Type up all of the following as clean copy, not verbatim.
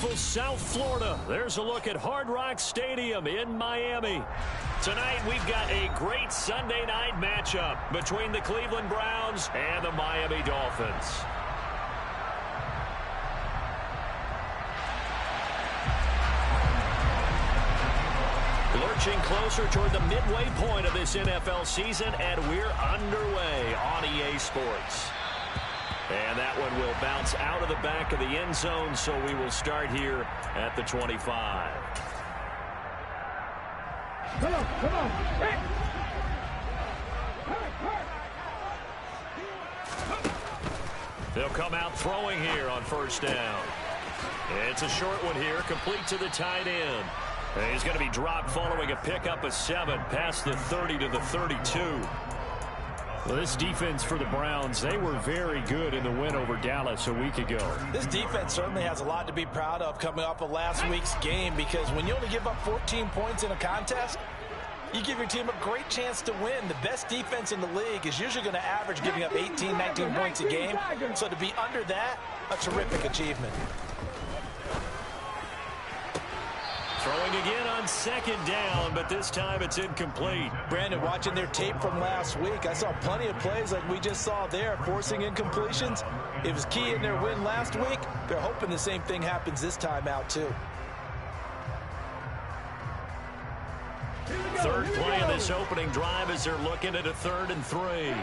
beautiful South Florida. There's a look at Hard Rock Stadium in Miami. Tonight, we've got a great Sunday night matchup between the Cleveland Browns and the Miami Dolphins. Lurching closer toward the midway point of this NFL season, and we're underway on EA Sports. And that one will bounce out of the back of the end zone, so we will start here at the 25. Come on. Hey. They'll come out throwing here on first down. It's a short one here, complete to the tight end. And he's going to be dropped following a pickup of 7 past the 30 to the 32. Well, this defense for the Browns, they were very good in the win over Dallas a week ago. This defense certainly has a lot to be proud of coming off of last week's game, because when you only give up 14 points in a contest, you give your team a great chance to win. The best defense in the league is usually going to average giving up 18, 19 points a game. So to be under that, a terrific achievement. Throwing again on second down, but this time it's incomplete. Brandon, watching their tape from last week, I saw plenty of plays like we just saw there, forcing incompletions. It was key in their win last week. They're hoping the same thing happens this time out, too. Third play of this opening drive as they're looking at a 3rd and 3.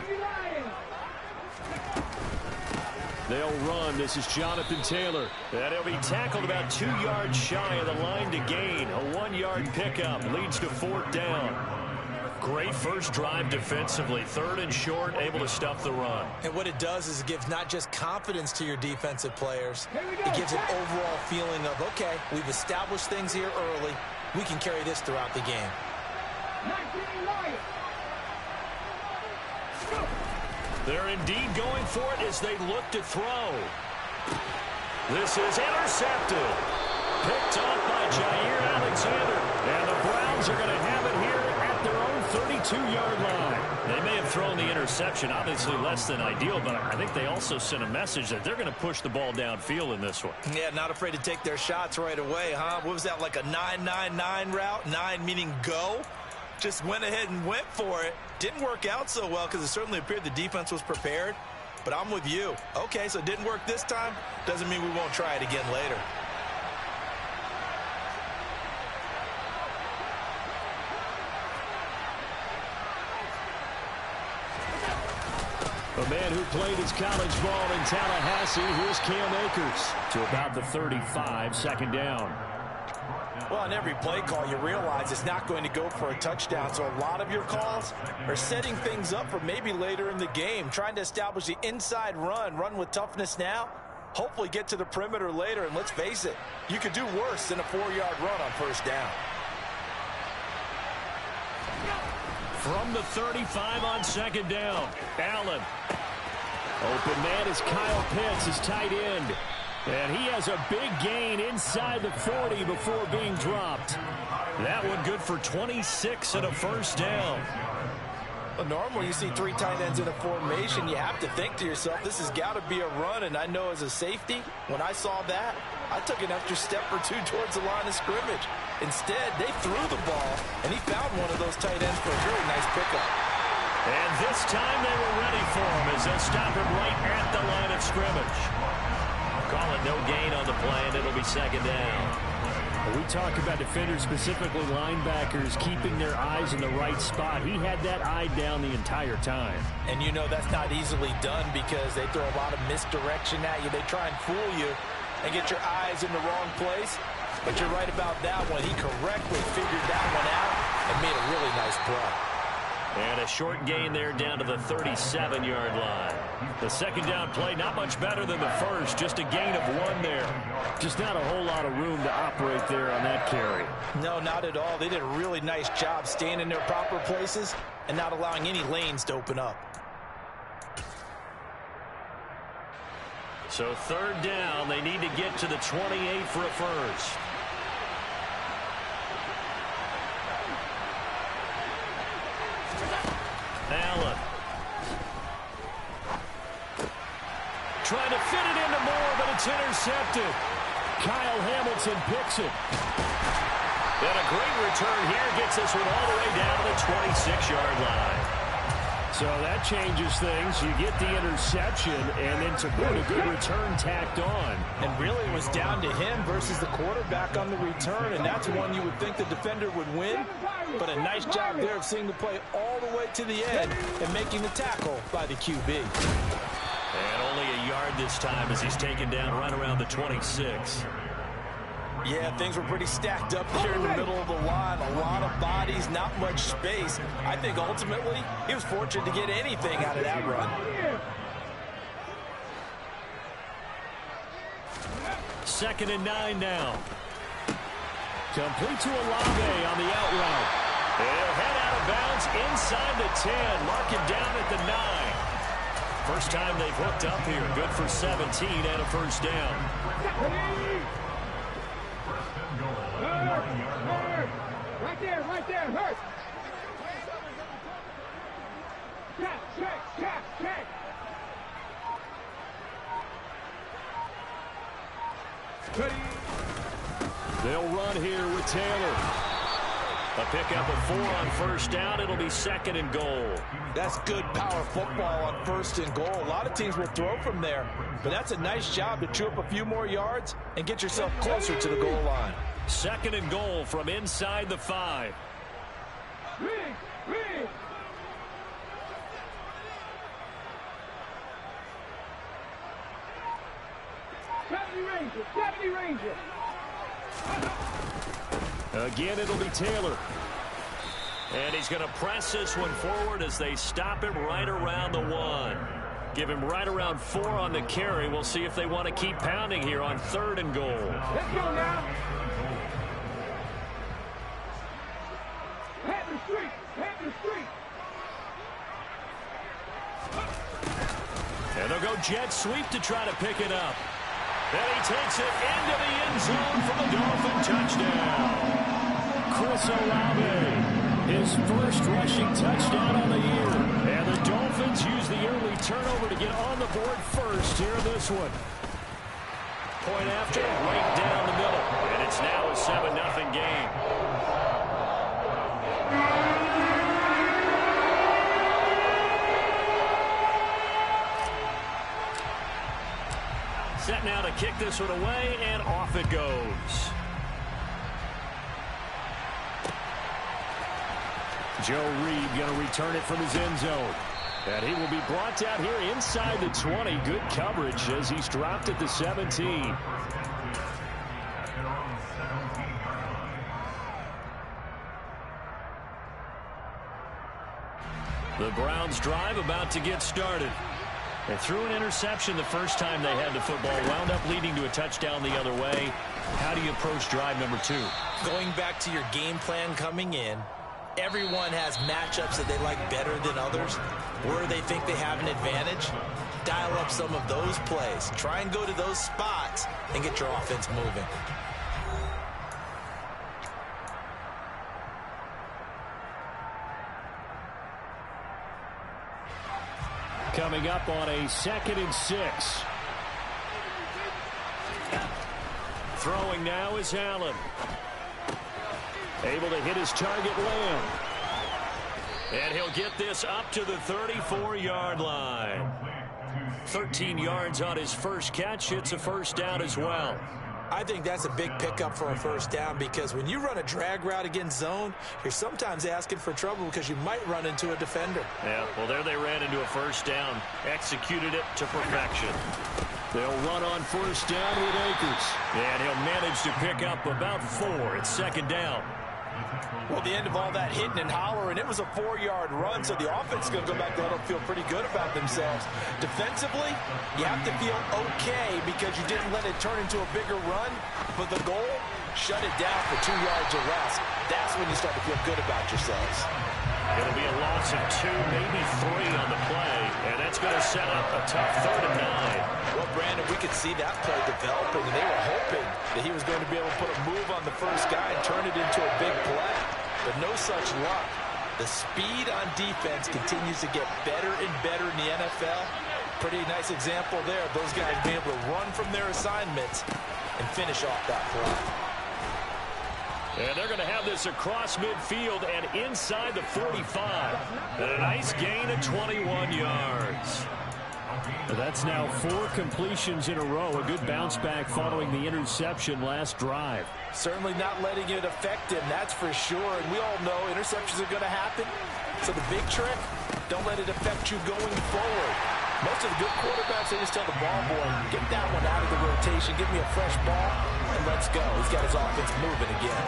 They'll run. This is Jonathan Taylor. And he'll be tackled about 2 yards shy of the line to gain. A 1-yard pickup leads to 4th down. Great first drive defensively. 3rd and short, able to stuff the run. And what it does is it gives not just confidence to your defensive players. It gives an overall feeling of, okay, we've established things here early. We can carry this throughout the game. They're indeed going for it as they look to throw. This is intercepted. Picked off by Jair Alexander. And the Browns are going to have it here at their own 32-yard line. They may have thrown the interception, obviously less than ideal, but I think they also sent a message that they're going to push the ball downfield in this one. Yeah, not afraid to take their shots right away, huh? What was that, like a 9-9-9 route? 9 meaning go? Just went ahead and went for it. Didn't work out so well because it certainly appeared the defense was prepared. But I'm with you. Okay, so it didn't work this time. Doesn't mean we won't try it again later. A man who played his college ball in Tallahassee, here's Cam Akers to about the 35, 2nd down. Well, on every play call, you realize it's not going to go for a touchdown. So a lot of your calls are setting things up for maybe later in the game, trying to establish the inside run with toughness now, hopefully get to the perimeter later. And let's face it, you could do worse than a 4-yard run on first down. From the 35 on 2nd down, Allen. Open man is Kyle Pitts, his tight end. And he has a big gain inside the 40 before being dropped. That one good for 26 and a 1st down. Well, normally you see 3 tight ends in a formation. You have to think to yourself, this has got to be a run. And I know as a safety, when I saw that, I took an extra step or 2 towards the line of scrimmage. Instead, they threw the ball, and he found one of those tight ends for a very nice pickup. And this time they were ready for him as they'll stop him right at the line of scrimmage. Call it no gain on the play, and it'll be 2nd down. We talk about defenders, specifically linebackers, keeping their eyes in the right spot. He had that eye down the entire time. And you know that's not easily done because they throw a lot of misdirection at you. They try and fool you and get your eyes in the wrong place. But you're right about that one. He correctly figured that one out and made a really nice play. And a short gain there down to the 37-yard line. The 2nd down play, not much better than the first, just a gain of 1 there. Just not a whole lot of room to operate there on that carry. No, not at all. They did a really nice job staying in their proper places and not allowing any lanes to open up. So 3rd down, they need to get to the 28 for a first. Allen. Trying to fit it into Moore, but it's intercepted. Kyle Hamilton picks it. And a great return here gets this one all the way down to the 26-yard line. So that changes things. You get the interception, and then to boot, a good return tacked on. And really it was down to him versus the quarterback on the return, and that's one you would think the defender would win. But a nice job there of seeing the play all the way to the end and making the tackle by the QB. And only a yard this time as he's taken down right around the 26. Yeah, things were pretty stacked up here in the middle of the line. A lot of bodies, not much space. I think ultimately he was fortunate to get anything out of that run. Second and 9 now. Complete to Olave on the out route. He'll head out of bounds inside the 10. Mark him down at the 9. First time they've hooked up here. Good for 17 and a first down. Right there, hurt. Check. They'll run here with Taylor. A pickup of 4 on first down. It'll be second and goal. That's good power football on first and goal. A lot of teams will throw from there, but that's a nice job to chew up a few more yards and get yourself closer to the goal line. Second and goal from inside the 5. Ranger. Again, it'll be Taylor. And he's going to press this one forward as they stop him right around the 1. Give him right around 4 on the carry. We'll see if they want to keep pounding here on third and goal. Let's go now. Head the street. And they'll go jet sweep to try to pick it up. And he takes it into the end zone for the Dolphin touchdown. Chris Olave, his first rushing touchdown on the year. And the Dolphins use the early turnover to get on the board first here in this one. Point after, right down the middle. And it's now a 7-0 game. Set now to kick this one away, and off it goes. Joe Reed going to return it from his end zone. And he will be brought down here inside the 20. Good coverage as he's dropped at the 17. The Browns drive about to get started. They threw an interception the first time they had the football, wound up leading to a touchdown the other way. How do you approach drive number 2? Going back to your game plan coming in, everyone has matchups that they like better than others, where they think they have an advantage. Dial up some of those plays. Try and go to those spots and get your offense moving. Coming up on a 2nd and 6. Throwing now is Allen. Able to hit his target, Lamb. And he'll get this up to the 34-yard line. 13 yards on his first catch. It's a first down as well. I think that's a big pickup for a first down, because when you run a drag route against zone, you're sometimes asking for trouble because you might run into a defender. Yeah, well, there they ran into a first down. Executed it to perfection. They'll run on first down with Akers. And he'll manage to pick up about 4. It's second down. Well, the end of all that hitting and hollering, it was a 4-yard run, so the offense is going to go back there and feel pretty good about themselves. Defensively, you have to feel okay because you didn't let it turn into a bigger run, but the goal, shut it down for 2 yards or less. That's when you start to feel good about yourselves. It'll be a loss of 2, maybe 3 on the play, and that's going to set up a tough 3rd and 9. Well, Brandon, we could see that play developing, and they were hoping that he was going to be able to put a move on the first guy and turn it into a big play, but no such luck. The speed on defense continues to get better and better in the NFL. Pretty nice example there of those guys being able to run from their assignments and finish off that play. And they're going to have this across midfield and inside the 45. And a nice gain of 21 yards. That's now 4 completions in a row. A good bounce back following the interception last drive. Certainly not letting it affect him, that's for sure. And we all know interceptions are going to happen. So the big trick, don't let it affect you going forward. Most of the good quarterbacks, they just tell the ball boy, get that one out of the rotation, give me a fresh ball, and let's go. He's got his offense moving again.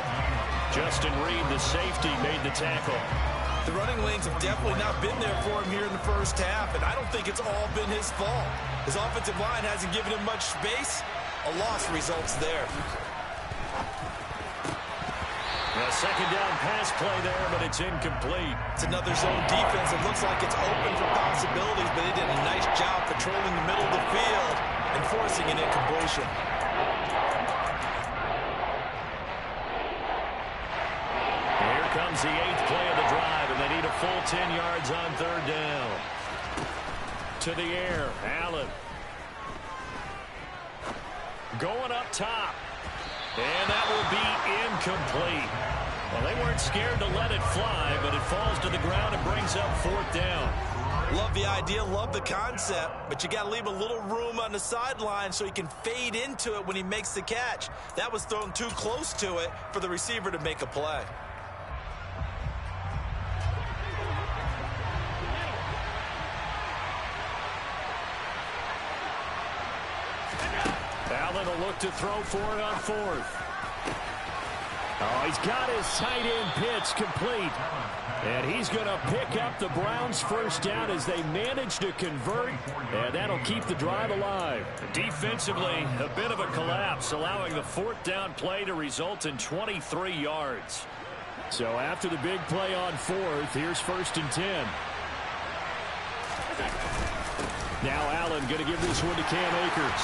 Justin Reed, the safety, made the tackle. The running lanes have definitely not been there for him here in the first half, and I don't think it's all been his fault. His offensive line hasn't given him much space. A loss results there. A second down pass play there, but it's incomplete. It's another zone defense. It looks like it's open for possibilities, but they did a nice job patrolling the middle of the field and forcing an incompletion. Here comes the 8th play of the drive, and they need a full 10 yards on third down. To the air, Allen. Going up top. And that will be incomplete. Well, they weren't scared to let it fly, but it falls to the ground and brings up 4th down. Love the idea, love the concept, but you got to leave a little room on the sideline so he can fade into it when he makes the catch. That was thrown too close to it for the receiver to make a play. Allen will look to throw for it on 4th. Oh, he's got his tight end pitch complete. And he's going to pick up the Browns' first down as they manage to convert. And that'll keep the drive alive. Defensively, a bit of a collapse, allowing the 4th down play to result in 23 yards. So after the big play on 4th, here's 1st and 10. Now Allen going to give this one to Cam Akers.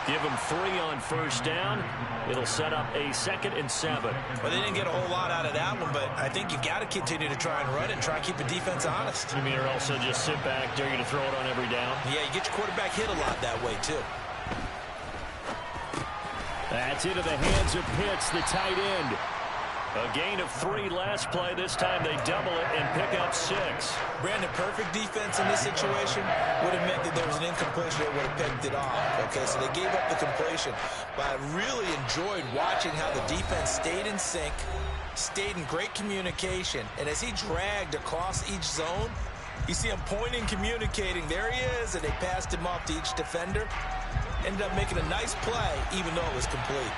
Give him 3 on 1st down. It'll set up a 2nd and 7. Well, they didn't get a whole lot out of that one, but I think you've got to continue to try and run it and try and keep the defense honest. You mean, or also just sit back, dare you to throw it on every down? Yeah, you get your quarterback hit a lot that way, too. That's into the hands of Pitts, the tight end. A gain of 3 last play. This time they double it and pick up 6. Brandon, perfect defense in this situation would have meant that there was an incompletion. They would have picked it off. Okay, so they gave up the completion. But I really enjoyed watching how the defense stayed in sync, stayed in great communication. And as he dragged across each zone, you see him pointing, communicating. There he is, and they passed him off to each defender. Ended up making a nice play, even though it was complete.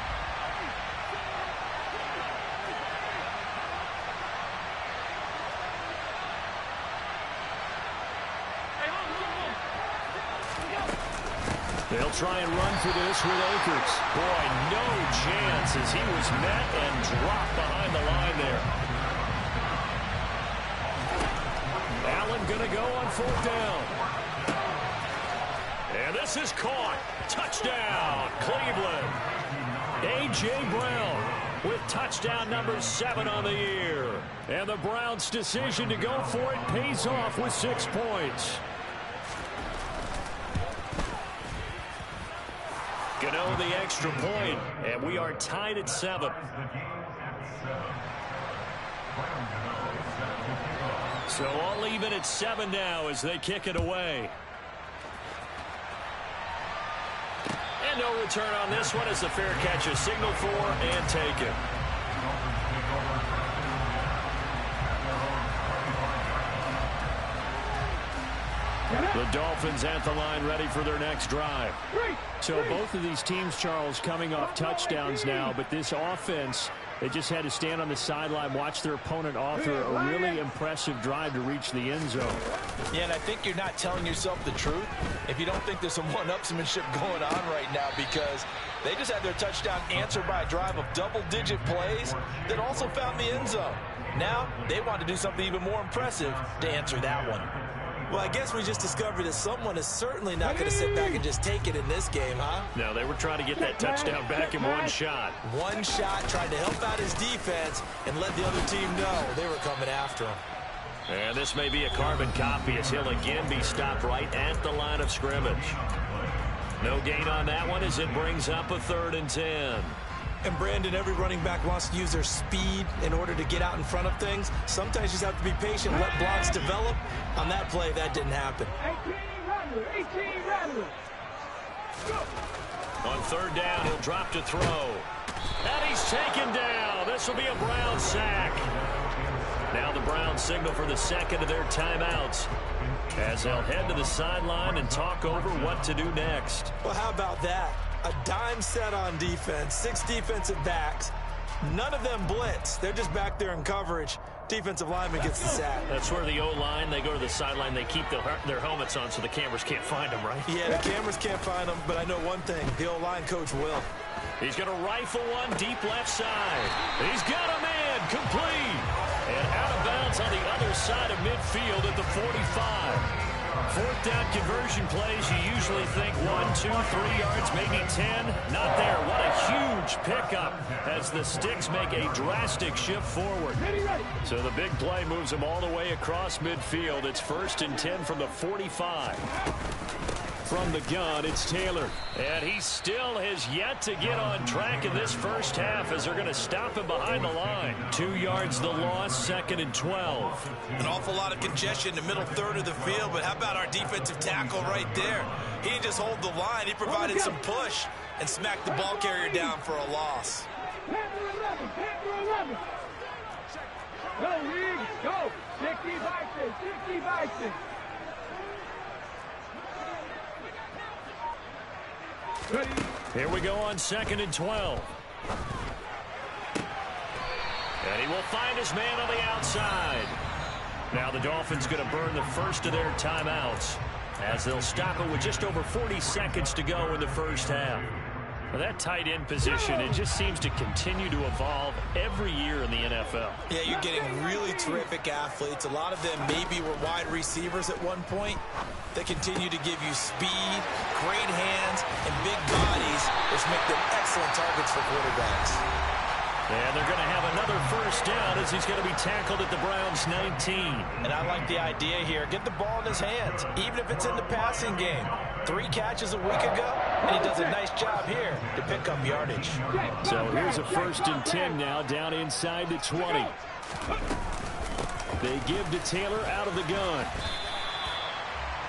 They'll try and run for this with Akers. Boy, no chance as he was met and dropped behind the line there. Allen going to go on 4th down. And this is caught. Touchdown, Cleveland. A.J. Brown with touchdown number 7 on the year. And the Browns' decision to go for it pays off with 6 points. Gano the extra point, and we are tied at 7. So all even at 7 now as they kick it away. And no return on this one as the fair catch is signaled for and taken. The Dolphins at the line ready for their next drive. So both of these teams, Charles, coming off touchdowns now, but this offense, they just had to stand on the sideline, watch their opponent author a really impressive drive to reach the end zone. Yeah, and I think you're not telling yourself the truth if you don't think there's some one-upsmanship going on right now, because they just had their touchdown answered by a drive of double-digit plays that also found the end zone. Now they want to do something even more impressive to answer that one. Well, I guess we just discovered that someone is certainly not going to sit back and just take it in this game, huh? No, they were trying to get that touchdown back in one shot. One shot, trying to help out his defense and let the other team know they were coming after him. And this may be a carbon copy as he'll again be stopped right at the line of scrimmage. No gain on that one as it brings up a 3rd and 10. And Brandon, every running back wants to use their speed in order to get out in front of things. Sometimes you just have to be patient, let blocks develop. On that play, that didn't happen. 18 Rattler. On 3rd down, he'll drop to throw. And he's taken down. This will be a Brown sack. Now the Browns signal for the 2nd of their timeouts, as they'll head to the sideline and talk over what to do next. Well, how about that? A dime set on defense, 6 defensive backs. None of them blitz. They're just back there in coverage. Defensive lineman gets the sack. That's where the O-line, they go to the sideline, they keep their helmets on so the cameras can't find them, right? Yeah, the cameras can't find them, but I know one thing. The O-line coach will. He's going to rifle one deep left side. He's got a man, complete. And out of bounds on the other side of midfield at the 45. 4th down conversion plays, you usually think 1, 2, 3 yards, maybe 10. Not there. What a huge pickup as the Sticks make a drastic shift forward. So the big play moves them all the way across midfield. It's 1st and 10 from the 45. From the gun, it's Taylor. And he still has yet to get on track in this first half as they're going to stop him behind the line. 2 yards the loss, 2nd and 12. An awful lot of congestion in the middle third of the field, but how about our defensive tackle right there? He didn't just hold the line. He provided some push and smacked the ball carrier down for a loss. Panther 11. Go, Reed. Go. 60 Bison. 60 Bison. Here we go on 2nd and 12. And he will find his man on the outside. Now the Dolphins going to burn the first of their timeouts as they'll stop it with just over 40 seconds to go in the first half. Well, that tight end position, it just seems to continue to evolve every year in the NFL. Yeah, you're getting really terrific athletes. A lot of them maybe were wide receivers at one point. They continue to give you speed, great hands, and big bodies, which make them excellent targets for quarterbacks. And they're going to have another first down as he's going to be tackled at the Browns' 19. And I like the idea here. Get the ball in his hands, even if it's in the passing game. 3 catches a week ago, and he does a nice job here to pick up yardage. So here's a 1st and 10 now, down inside the 20. They give to Taylor out of the gun.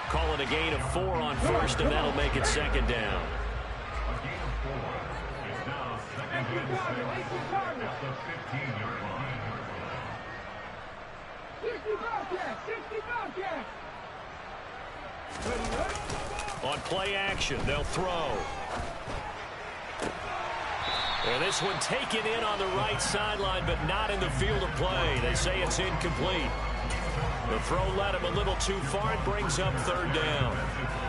Calling a gain of 4 on 1st, and that'll make it 2nd down. On play action, they'll throw. And this one taken in on the right sideline, but not in the field of play. They say it's incomplete. The throw led him a little too far. It brings up 3rd down.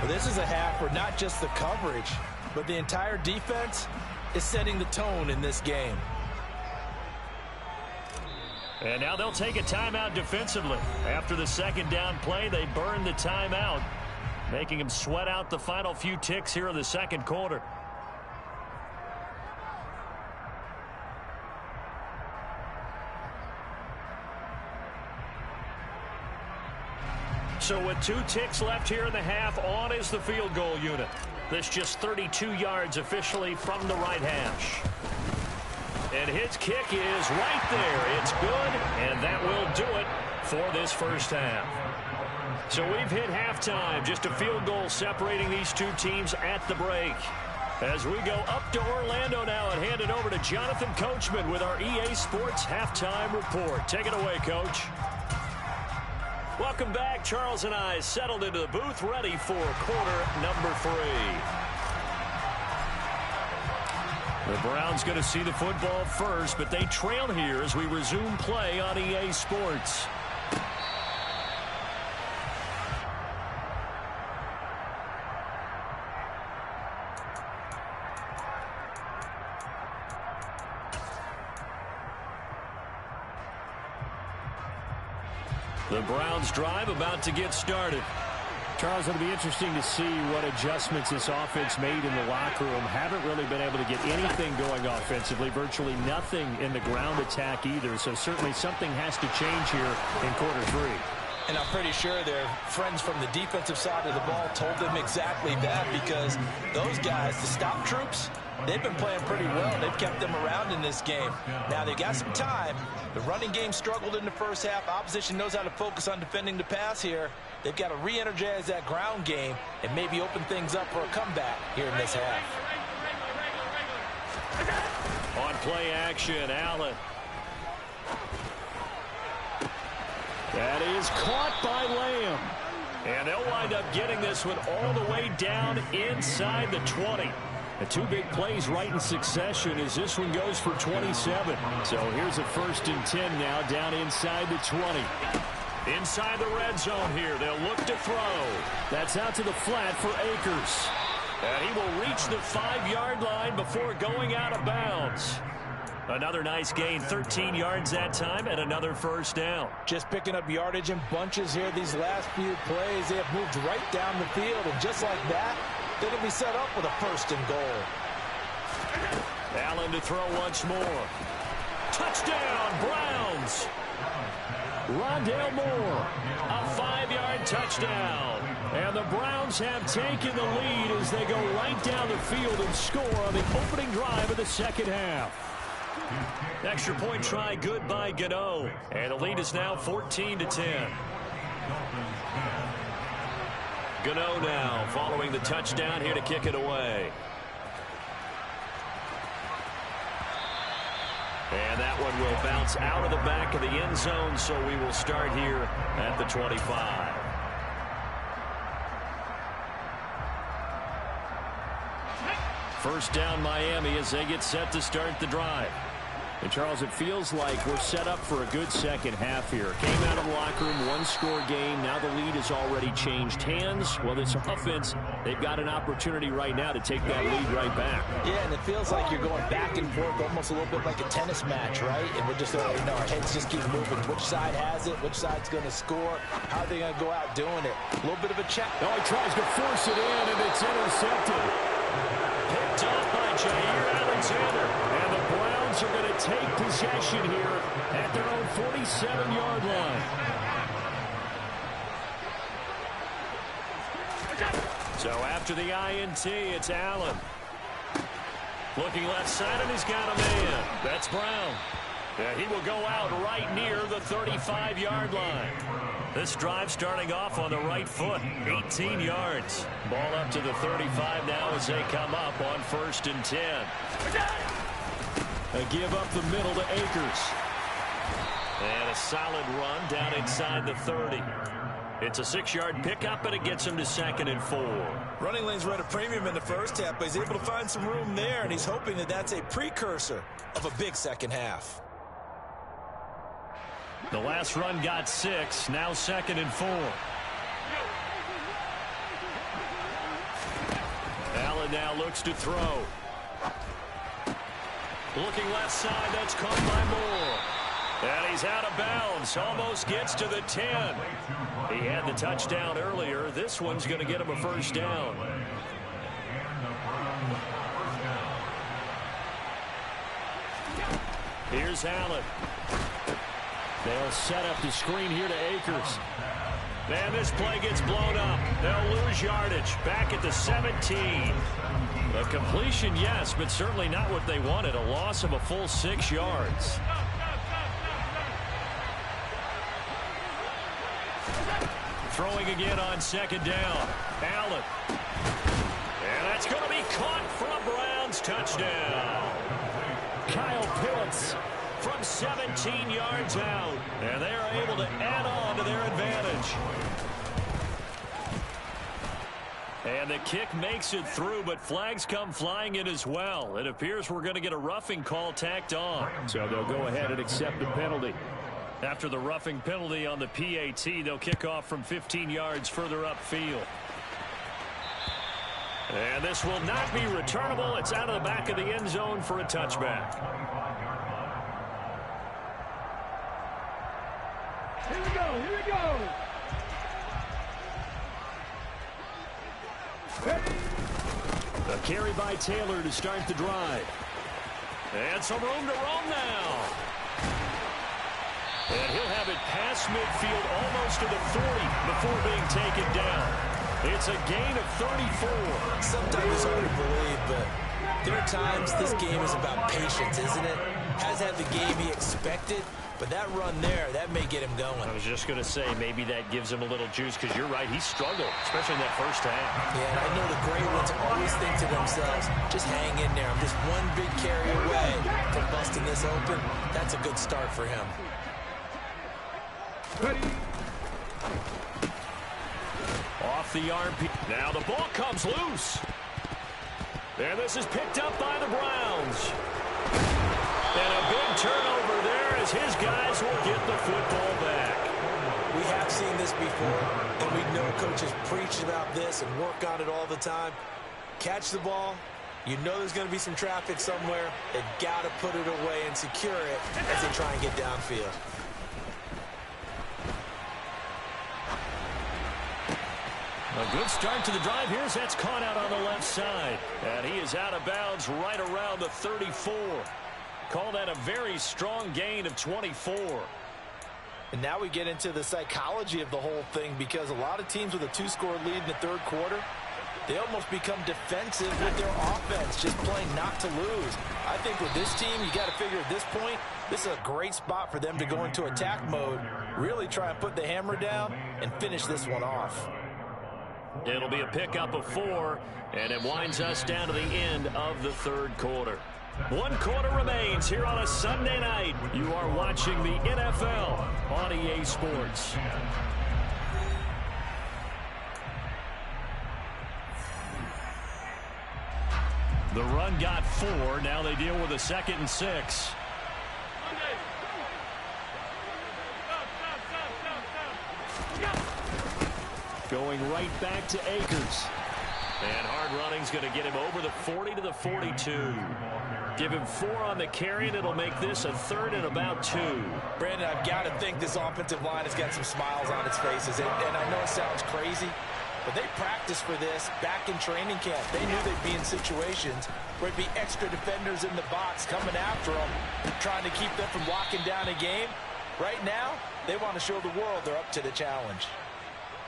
Well, this is a half where not just the coverage, but the entire defense is setting the tone in this game. And now they'll take a timeout defensively. After the 2nd down play, they burn the timeout, making them sweat out the final few ticks here in the 2nd quarter. So with 2 ticks left here in the half, on is the field goal unit. This just 32 yards officially from the right hash. And his kick is right there. It's good, and that will do it for this first half. So we've hit halftime. Just a field goal separating these 2 teams at the break. As we go up to Orlando now and hand it over to Jonathan Coachman with our EA Sports Halftime Report. Take it away, Coach. Welcome back. Charles and I settled into the booth, ready for quarter number 3. The Browns going to see the football first, but they trail here as we resume play on EA Sports. The Browns drive about to get started. Charles, it'll be interesting to see what adjustments this offense made in the locker room. Haven't really been able to get anything going offensively. Virtually nothing in the ground attack either. So certainly something has to change here in quarter 3. And I'm pretty sure their friends from the defensive side of the ball told them exactly that, because those guys, the stop troops, they've been playing pretty well. They've kept them around in this game. Now, they've got some time. The running game struggled in the first half. Opposition knows how to focus on defending the pass here. They've got to re-energize that ground game and maybe open things up for a comeback here in this half. On play action, Allen. That is caught by Lamb. And they'll wind up getting this one all the way down inside the 20. The two big plays right in succession as this one goes for 27. So here's a 1st and 10 now down inside the 20. Inside the red zone here. They'll look to throw. That's out to the flat for Akers. And he will reach the 5-yard line before going out of bounds. Another nice gain, 13 yards that time, and another 1st down. Just picking up yardage in bunches here. These last few plays, they have moved right down the field. And just like that, they're going to be set up with a 1st and goal. Allen to throw once more. Touchdown, Browns. Rondale Moore. A 5-yard touchdown. And the Browns have taken the lead as they go right down the field and score on the opening drive of the second half. Extra point try good by Gano. And the lead is now 14-10. Gano now following the touchdown here to kick it away. And that one will bounce out of the back of the end zone, so we will start here at the 25. First down Miami as they get set to start the drive. And, Charles, it feels like we're set up for a good second half here. Came out of the locker room, one-score game. Now the lead has already changed hands. Well, this offense, they've got an opportunity right now to take that lead right back. Yeah, and it feels like you're going back and forth almost a little bit like a tennis match, right? And we're just, our heads just keep moving. Which side has it? Which side's going to score? How are they going to go out doing it? A little bit of a check. Oh, he tries to force it in, and it's intercepted. Picked up by Jair Alexander. And the Browns are going to take possession here at their own 47-yard line. So after the INT, it's Allen. Looking left side, and he's got a man. That's Brown. And he will go out right near the 35-yard line. This drive starting off on the right foot, 18 yards. Ball up to the 35 now as they come up on 1st and 10. A give up the middle to Akers. And a solid run down inside the 30. It's a 6-yard pickup, and it gets him to 2nd and 4. Running lanes were at a premium in the first half, but he's able to find some room there, and he's hoping that that's a precursor of a big second half. The last run got 6, now 2nd and 4. Allen now looks to throw. Looking left side, that's caught by Moore. And he's out of bounds, almost gets to the 10. He had the touchdown earlier. This one's going to get him a 1st down. Here's Allen. They'll set up the screen here to Akers. And this play gets blown up. They'll lose yardage. Back at the 17. A completion, yes, but certainly not what they wanted. A loss of a full 6 yards. Throwing again on 2nd down. Allen. And that's going to be caught for a Browns touchdown. Kyle Pitts from 17 yards out. And they are able to add on to their advantage. And the kick makes it through, but flags come flying in as well. It appears we're going to get a roughing call tacked on. So they'll go ahead and accept the penalty. After the roughing penalty on the PAT, they'll kick off from 15 yards further upfield. And this will not be returnable. It's out of the back of the end zone for a touchback. Here we go, here we go. A carry by Taylor to start the drive. And some room to roam now. And he'll have it past midfield almost to the 40 before being taken down. It's a gain of 34. Sometimes it's hard to believe, but there are times this game is about patience, isn't it? Has had the game he expected, but that run there, that may get him going. I was just going to say, maybe that gives him a little juice, because you're right, he struggled, especially in that first half. Yeah, and I know the great ones always think to themselves, just hang in there. I'm just one big carry away from busting this open. That's a good start for him. Ready. Off the armpit. Now the ball comes loose. And this is picked up by the Browns. And a big turnover there as his guys will get the football back. We have seen this before, and we know coaches preach about this and work on it all the time. Catch the ball. You know there's going to be some traffic somewhere. They've got to put it away and secure it as they try and get downfield. A good start to the drive. Here's that's caught out on the left side. And he is out of bounds right around the 34. Call that a very strong gain of 24. And now we get into the psychology of the whole thing, because a lot of teams with a 2-score lead in the third quarter, they almost become defensive with their offense, just playing not to lose. I think with this team, you got to figure at this point, this is a great spot for them to go into attack mode, really try and put the hammer down and finish this one off. It'll be a pickup of 4, and it winds us down to the end of the third quarter. 1 quarter remains here on a Sunday night. You are watching the NFL on EA Sports. The run got 4. Now they deal with a 2nd and 6. Going right back to Akers. And hard running's going to get him over the 40 to the 42. Give him 4 on the carry, and it'll make this a 3rd and about 2. Brandon, I've got to think this offensive line has got some smiles on its faces. And I know it sounds crazy, but they practiced for this back in training camp. They knew they'd be in situations where it'd be extra defenders in the box coming after them, trying to keep them from locking down a game. Right now, they want to show the world they're up to the challenge.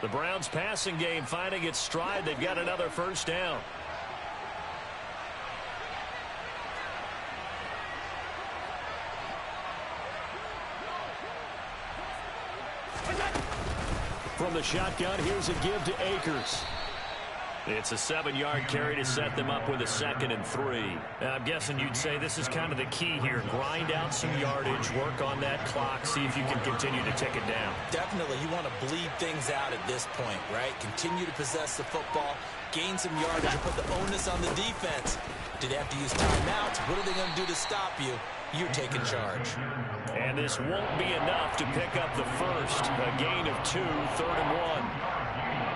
The Browns passing game finding its stride. They've got another first down. From the shotgun, here's a give to Akers. It's a 7-yard carry to set them up with a 2nd and 3. Now, I'm guessing you'd say this is kind of the key here. Grind out some yardage, work on that clock, see if you can continue to tick it down. Definitely, you want to bleed things out at this point, right? Continue to possess the football, gain some yardage, and put the onus on the defense. Do they have to use timeouts? What are they going to do to stop you? You're taking charge. And this won't be enough to pick up the first. A gain of 2, 3rd and 1.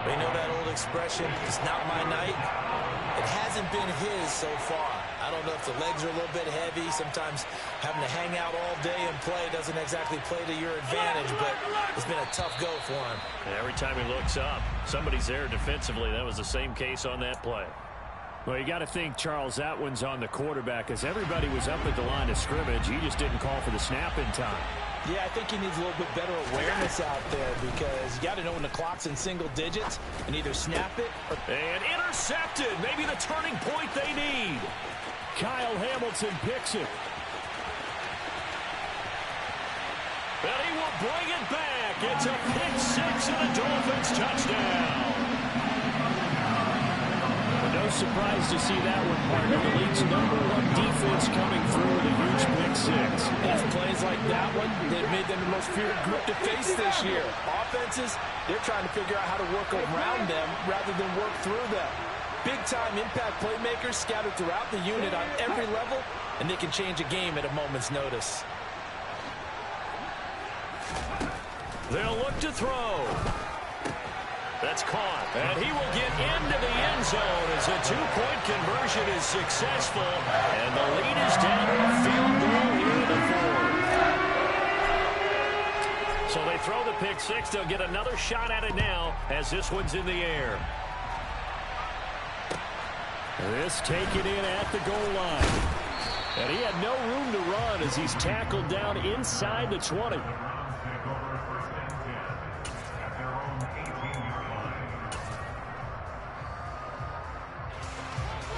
They know that old expression, it's not my night. It hasn't been his so far. I don't know if the legs are a little bit heavy. Sometimes having to hang out all day and play doesn't exactly play to your advantage, but it's been a tough go for him. And every time he looks up, somebody's there defensively. That was the same case on that play. Well, you got to think, Charles, that one's on the quarterback, as everybody was up at the line of scrimmage. He just didn't call for the snap in time. Yeah, I think he needs a little bit better awareness out there, because you got to know when the clock's in single digits and either snap it or... And intercepted. Maybe the turning point they need. Kyle Hamilton picks it. And he will bring it back. It's a pick 6 and a Dolphins touchdown. No surprise to see that one, partner. The league's #1 defense coming through with a huge pick 6. It's plays like that one that made them the most feared group to face this year. Offenses, they're trying to figure out how to work around them rather than work through them. Big-time impact playmakers scattered throughout the unit on every level, and they can change a game at a moment's notice. They'll look to throw. That's caught. And he will get into the end zone as a 2-point conversion is successful. And the lead is down to a field goal here in the 4th. So they throw the pick 6. They'll get another shot at it now as this one's in the air. This taken in at the goal line. And he had no room to run as he's tackled down inside the 20.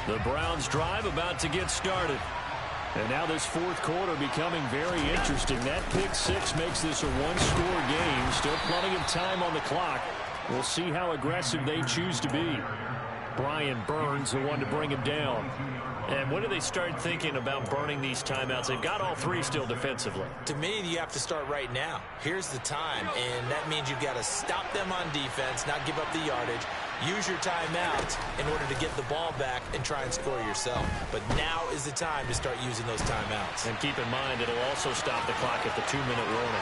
The Browns drive about to get started. And now this fourth quarter becoming very interesting. That pick six makes this a one-score game. Still plenty of time on the clock. We'll see how aggressive they choose to be. Brian Burns, the one to bring him down. And when do they start thinking about burning these timeouts? They've got all three still defensively. To me, you have to start right now. Here's the time, and that means you've got to stop them on defense, not give up the yardage, use your timeouts in order to get the ball back and try and score yourself. But now is the time to start using those timeouts. And keep in mind, it'll also stop the clock at the 2-minute warning.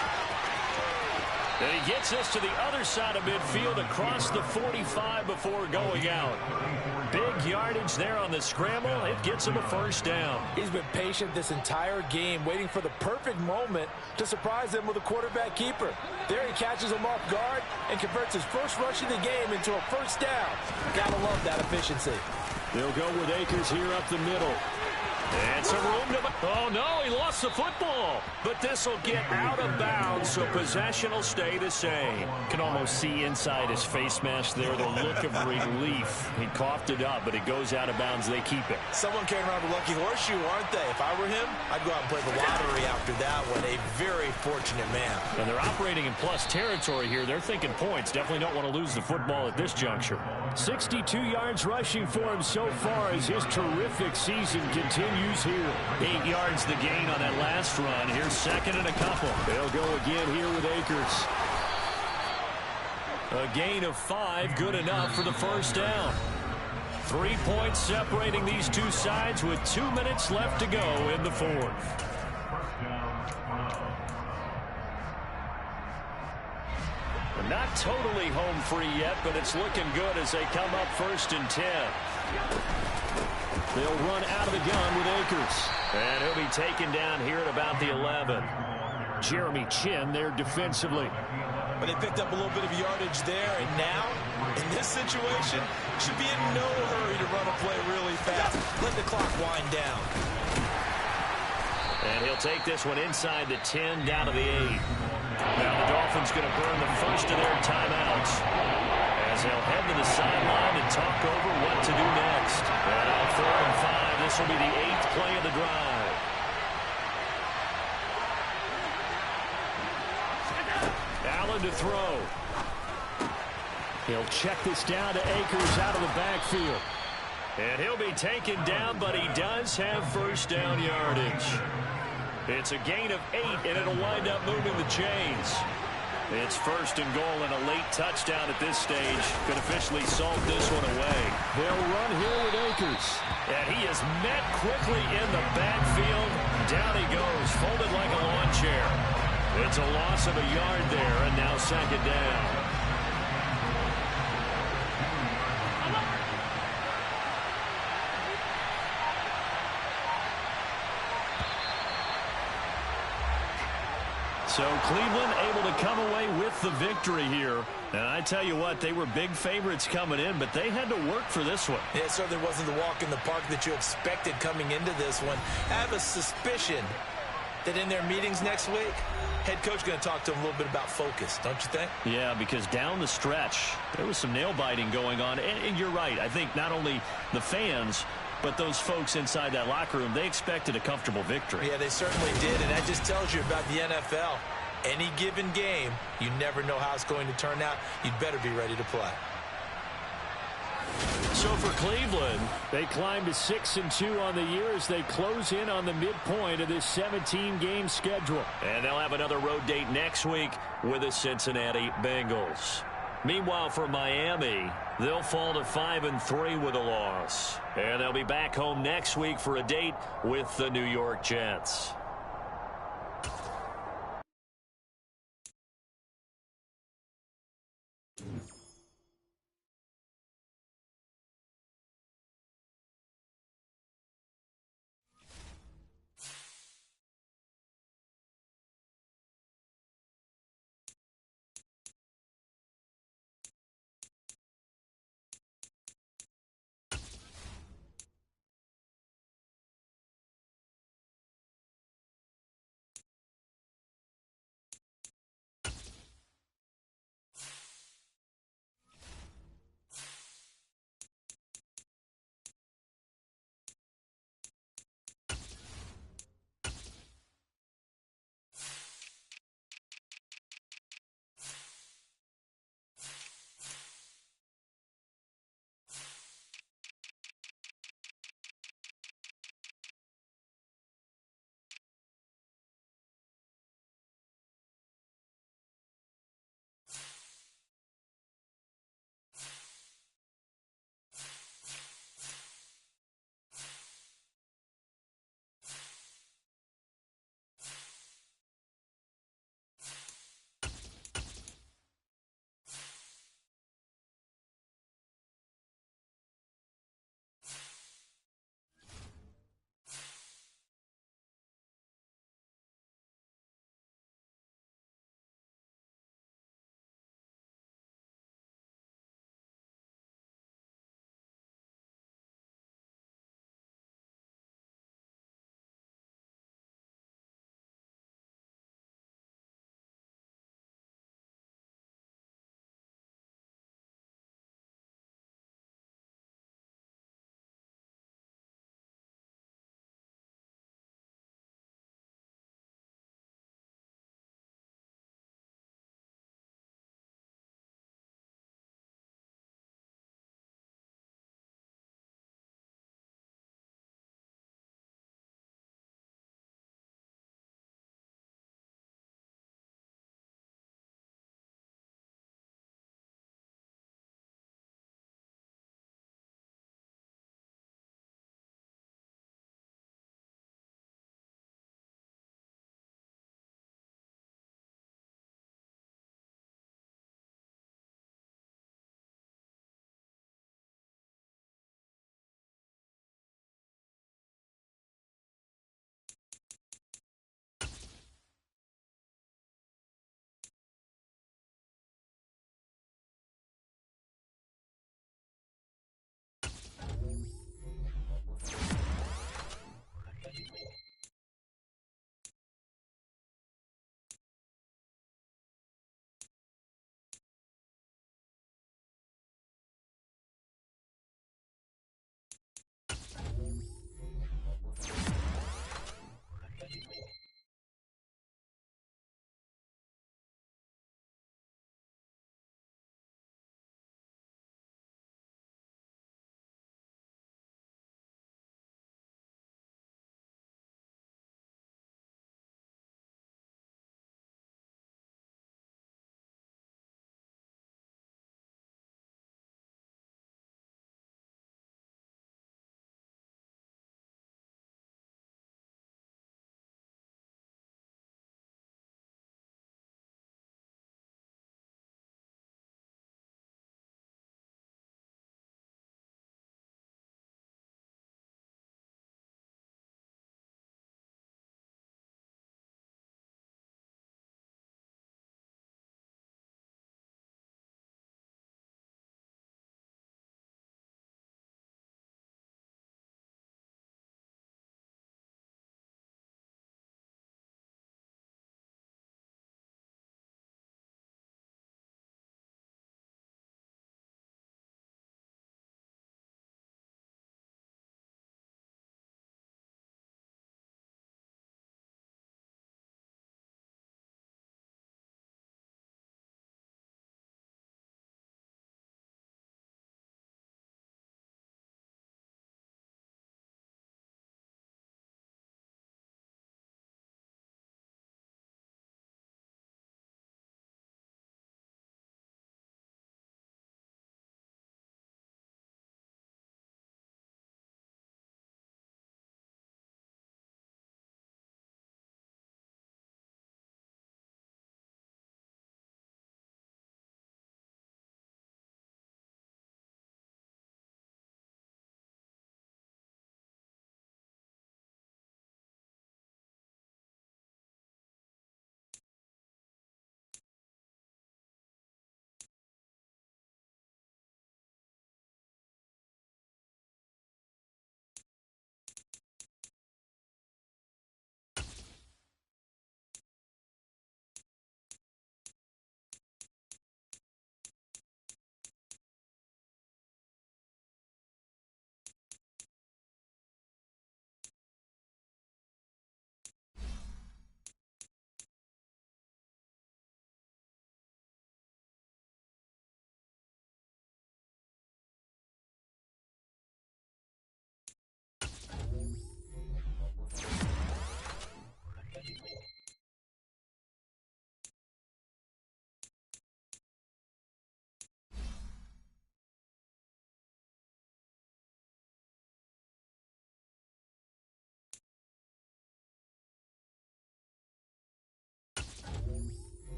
And he gets us to the other side of midfield across the 45 before going out. Big yardage there on the scramble. It gets him a first down. He's been patient this entire game, waiting for the perfect moment to surprise them with a quarterback keeper. There he catches him off guard and converts his first rush of the game into a first down. Gotta love that efficiency. They'll go with Akers here up the middle. And some room to... Oh, no, he lost the football. But this will get out of bounds, so possession will stay the same. Can almost see inside his face mask there the look of relief. He coughed it up, but it goes out of bounds. They keep it. Someone came around with a lucky horseshoe, aren't they? If I were him, I'd go out and play the lottery after that one. A very fortunate man. And they're operating in plus territory here. They're thinking points. Definitely don't want to lose the football at this juncture. 62 yards rushing for him so far as his terrific season continues here. 8 yards the gain on that last run. Here's second and a couple. They'll go again here with Akers. A gain of 5, good enough for the first down. 3 points separating these two sides with 2 minutes left to go in the fourth. Not totally home free yet, but it's looking good as they come up 1st and 10. They'll run out of the gun with Akers. And he'll be taken down here at about the 11. Jeremy Chin there defensively. But they picked up a little bit of yardage there, and now, in this situation, should be in no hurry to run a play really fast. Let the clock wind down. And he'll take this one inside the 10, down to the 8. Now the Dolphins going to burn the first of their timeouts as they'll head to the sideline and talk over what to do next. And on 4th and 5, this will be the 8th play of the drive. Allen to throw. He'll check this down to Akers out of the backfield. And he'll be taken down, but he does have first down yardage. It's a gain of 8, and it'll wind up moving the chains. It's 1st and goal and a late touchdown at this stage. Could officially salt this one away. They'll run here with Akers. And he is met quickly in the backfield. Down he goes, folded like a lawn chair. It's a loss of a yard there, and now 2nd down. So Cleveland able to come away with the victory here. And I tell you what, they were big favorites coming in, but they had to work for this one. It certainly wasn't the walk in the park that you expected coming into this one. I have a suspicion that in their meetings next week, head coach going to talk to them a little bit about focus, don't you think? Yeah, because down the stretch, there was some nail-biting going on. And you're right. I think not only the fans, but those folks inside that locker room, they expected a comfortable victory. Yeah, they certainly did, and that just tells you about the NFL. Any given game, you never know how it's going to turn out. You'd better be ready to play. So for Cleveland, they climb to 6-2 on the year as they close in on the midpoint of this 17-game schedule. And they'll have another road date next week with the Cincinnati Bengals. Meanwhile, for Miami, they'll fall to 5-3 with a loss. And they'll be back home next week for a date with the New York Jets.